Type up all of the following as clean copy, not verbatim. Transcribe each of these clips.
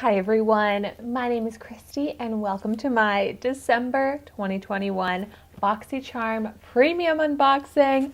Hi everyone, my name is Christy and welcome to my December 2021 BOXYCHARM Premium Unboxing.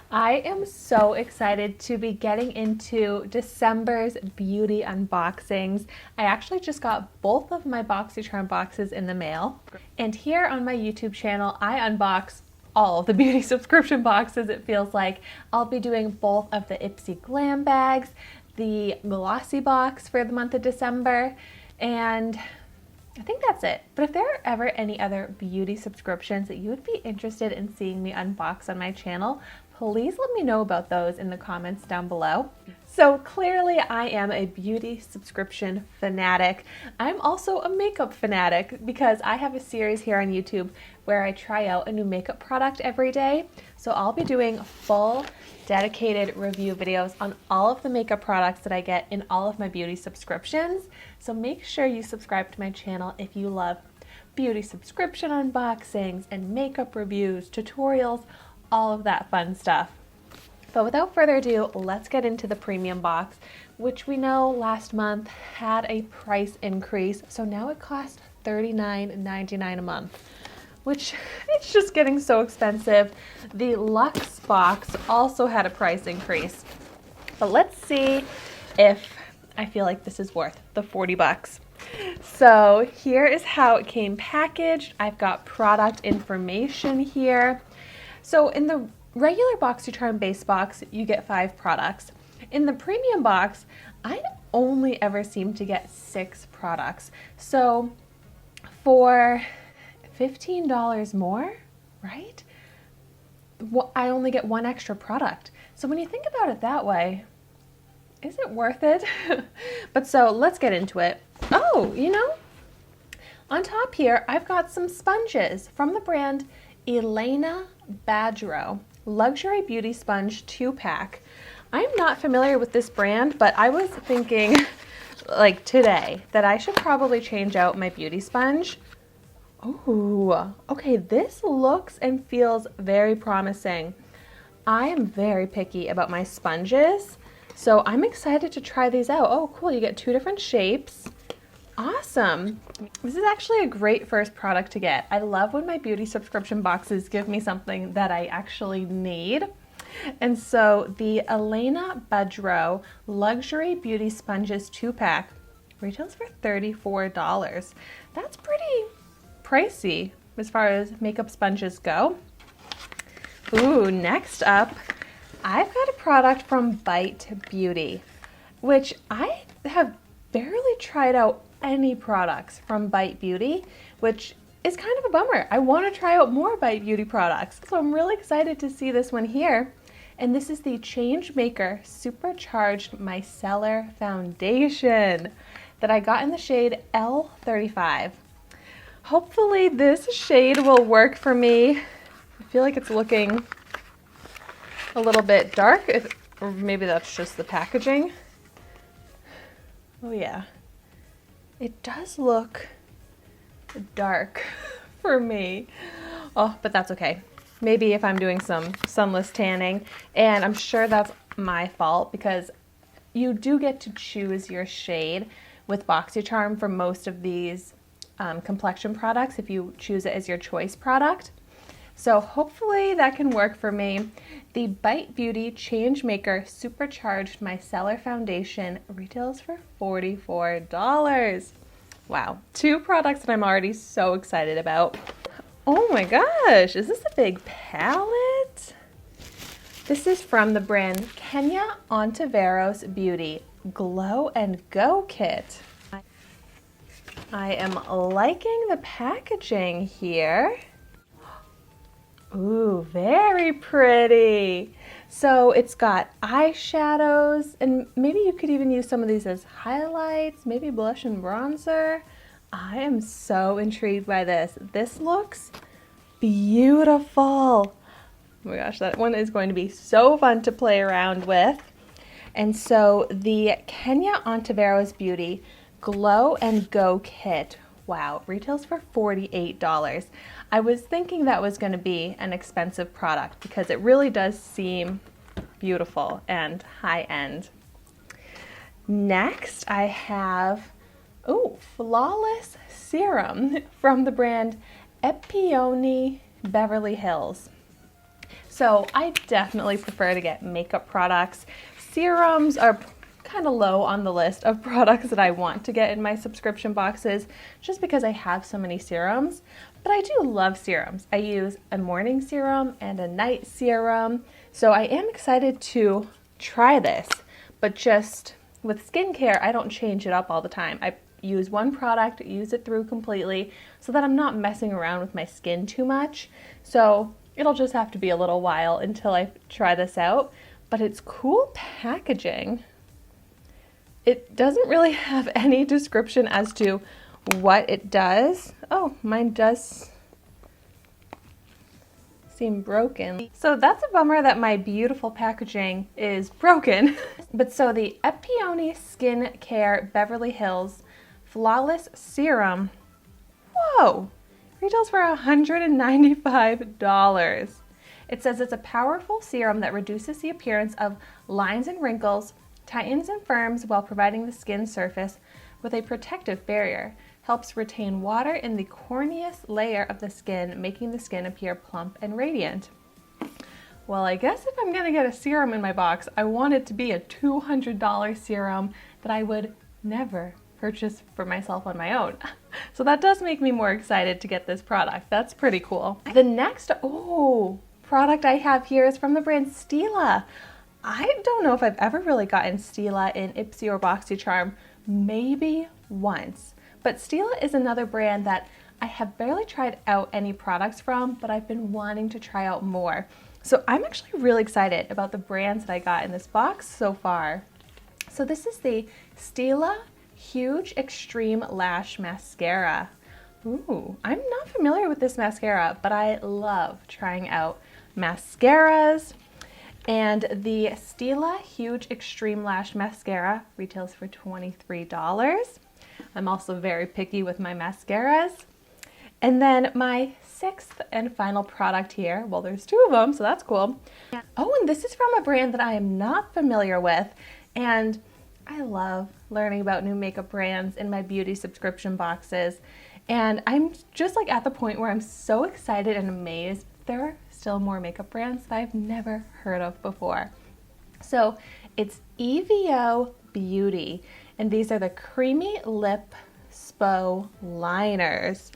I am so excited to be getting into December's beauty unboxings. I actually just got both of my BOXYCHARM boxes in the mail, and here on my YouTube channel I unbox all of the beauty subscription boxes. It feels like I'll be doing both of the Ipsy Glam bags, the glossy box for the month of December, and I think that's it. But if there are ever any other beauty subscriptions that you would be interested in seeing me unbox on my channel, please let me know about those in the comments down below. So clearly I am a beauty subscription fanatic. I'm also a makeup fanatic because I have a series here on YouTube where I try out a new makeup product every day. So I'll be doing full dedicated review videos on all of the makeup products that I get in all of my beauty subscriptions. So make sure you subscribe to my channel if you love beauty subscription unboxings and makeup reviews, tutorials, all of that fun stuff. But without further ado, let's get into the premium box, which we know last month had a price increase. So now it costs $39.99 a month, which it's just getting so expensive. The Luxe box also had a price increase. But let's see if I feel like this is worth the 40 bucks. So here is how it came packaged. I've got product information here. So in the regular BOXYCHARM base box, you get 5 products. In the premium box, I only ever seem to get 6 products. So for $15 more, right? I only get 1 extra product. So when you think about it that way, is it worth it? But so let's get into it. Oh, you know, on top here, I've got some sponges from the brand Elena Badgero Luxury Beauty Sponge 2-pack. I'm not familiar with this brand, but I was thinking like today that I should probably change out my beauty sponge. Oh, okay, this looks and feels very promising. I am very picky about my sponges, so I'm excited to try these out. Oh, cool, you get 2 different shapes. Awesome. This is actually a great first product to get. I love when my beauty subscription boxes give me something that I actually need. And so the Elena Badgero Luxury Beauty Sponges 2-pack retails for $34. That's pretty pricey as far as makeup sponges go. Ooh, next up, I've got a product from Bite Beauty, which I have barely tried out any products from Bite Beauty, which is kind of a bummer. I want to try out more Bite Beauty products, so I'm really excited to see this one here. And this is the Change Maker Supercharged Micellar Foundation that I got in the shade L35. Hopefully this shade will work for me. I feel like it's looking a little bit dark, or maybe that's just the packaging. Oh yeah. It does look dark for me. Oh, but that's okay. Maybe if I'm doing some sunless tanning, and I'm sure that's my fault because you do get to choose your shade with BOXYCHARM for most of these complexion products if you choose it as your choice product. So hopefully that can work for me. The Bite Beauty Change Maker Supercharged Micellar Foundation retails for $44. Wow, 2 products that I'm already so excited about. Oh my gosh, is this a big palette? This is from the brand Kenya Ontiveros Beauty Glow and Go Kit. I am liking the packaging here. Ooh, very pretty. So it's got eyeshadows, and maybe you could even use some of these as highlights, maybe blush and bronzer. I am so intrigued by this. This looks beautiful. Oh my gosh, that one is going to be so fun to play around with. And so the Kenya Ontiveros Beauty Glow and Go Kit, wow, retails for $48. I was thinking that was going to be an expensive product because it really does seem beautiful and high-end. Next, I have Oh, Flawless Serum from the brand Epione Beverly Hills. So I definitely prefer to get makeup products. Serums are kind of low on the list of products that I want to get in my subscription boxes just because I have so many serums. But I do love serums. I use a morning serum and a night serum. So I am excited to try this, but just with skincare, I don't change it up all the time. I use one product, use it through completely so that I'm not messing around with my skin too much. So it'll just have to be a little while until I try this out, but it's cool packaging. It doesn't really have any description as to what it does. Oh, mine does seem broken. So that's a bummer that my beautiful packaging is broken. But so the Epione Skin Care Beverly Hills Flawless Serum, whoa, retails for $195. It says it's a powerful serum that reduces the appearance of lines and wrinkles, tightens and firms while providing the skin surface with a protective barrier, helps retain water in the corneous layer of the skin, making the skin appear plump and radiant. Well, I guess if I'm gonna get a serum in my box, I want it to be a $200 serum that I would never purchase for myself on my own. So that does make me more excited to get this product. That's pretty cool. The next product I have here is from the brand Stila. I don't know if I've ever really gotten Stila in Ipsy or BOXYCHARM, maybe once. But Stila is another brand that I have barely tried out any products from, but I've been wanting to try out more. So I'm actually really excited about the brands that I got in this box so far. So this is the Stila Huge Extreme Lash Mascara. Ooh, I'm not familiar with this mascara, but I love trying out mascaras. And the Stila Huge Extreme Lash Mascara retails for $23. I'm also very picky with my mascaras. And then my sixth and final product here, well, there's two of them, so that's cool. Oh, and this is from a brand that I am not familiar with, and I love learning about new makeup brands in my beauty subscription boxes. And I'm just like at the point where I'm so excited and amazed there are still more makeup brands that I've never heard of before. So it's EVO Beauty, and these are the Creamy Lip Spo Liners.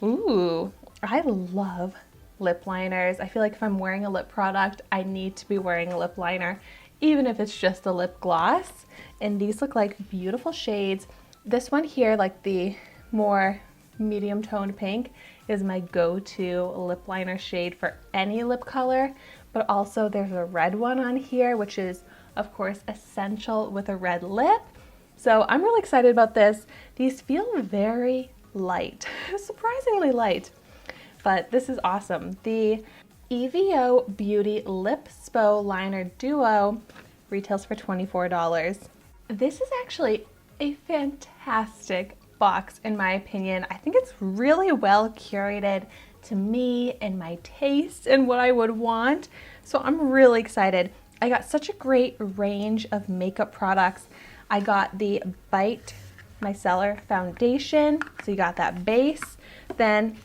Ooh, I love lip liners. I feel like if I'm wearing a lip product, I need to be wearing a lip liner, even if it's just a lip gloss. And these look like beautiful shades. This one here, like the more medium toned pink, is my go-to lip liner shade for any lip color. But also there's a red one on here, which is of course essential with a red lip. So I'm really excited about this. These feel very light, surprisingly light, but this is awesome. The EVO Beauty Lip Spo Liner Duo retails for $24. This is actually a fantastic box in my opinion. I think it's really well curated to me and my taste and what I would want. So I'm really excited. I got such a great range of makeup products. I got the Bite Micellar Foundation, so you got that base, then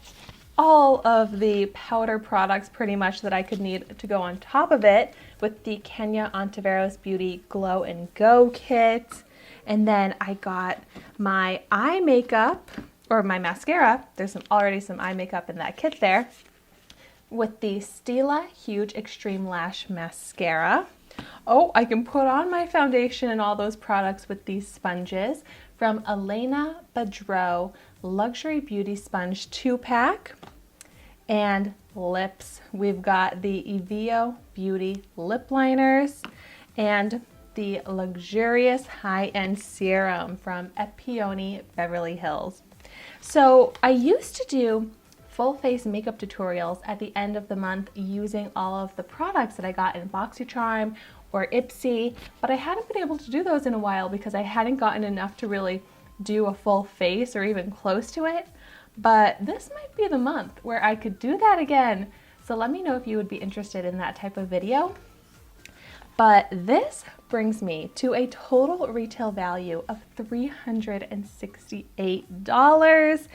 all of the powder products pretty much that I could need to go on top of it with the Kenya Ontiveros Beauty Glow and Go kit. And then I got my eye makeup, or my mascara, there's already some eye makeup in that kit there, with the Stila Huge Extreme Lash Mascara. Oh, I can put on my foundation and all those products with these sponges from Elena Badreau Luxury Beauty Sponge 2-pack. And lips, we've got the EVO Beauty Lip Liners and the luxurious high-end serum from Epione Beverly Hills. So I used to do full face makeup tutorials at the end of the month using all of the products that I got in BOXYCHARM or Ipsy, but I hadn't been able to do those in a while because I hadn't gotten enough to really do a full face or even close to it. But this might be the month where I could do that again. So let me know if you would be interested in that type of video. But this brings me to a total retail value of $368.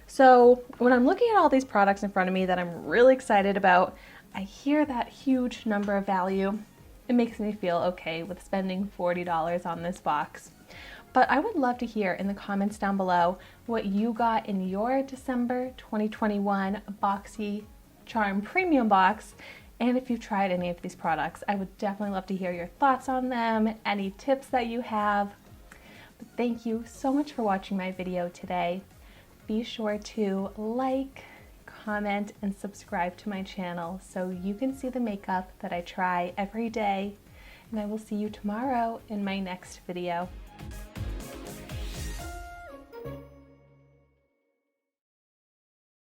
So when I'm looking at all these products in front of me that I'm really excited about, I hear that huge number of value. It makes me feel okay with spending $40 on this box. But I would love to hear in the comments down below what you got in your December 2021 BOXYCHARM Premium Box. And if you've tried any of these products, I would definitely love to hear your thoughts on them, any tips that you have. But thank you so much for watching my video today. Be sure to like, comment, and subscribe to my channel so you can see the makeup that I try every day. And I will see you tomorrow in my next video.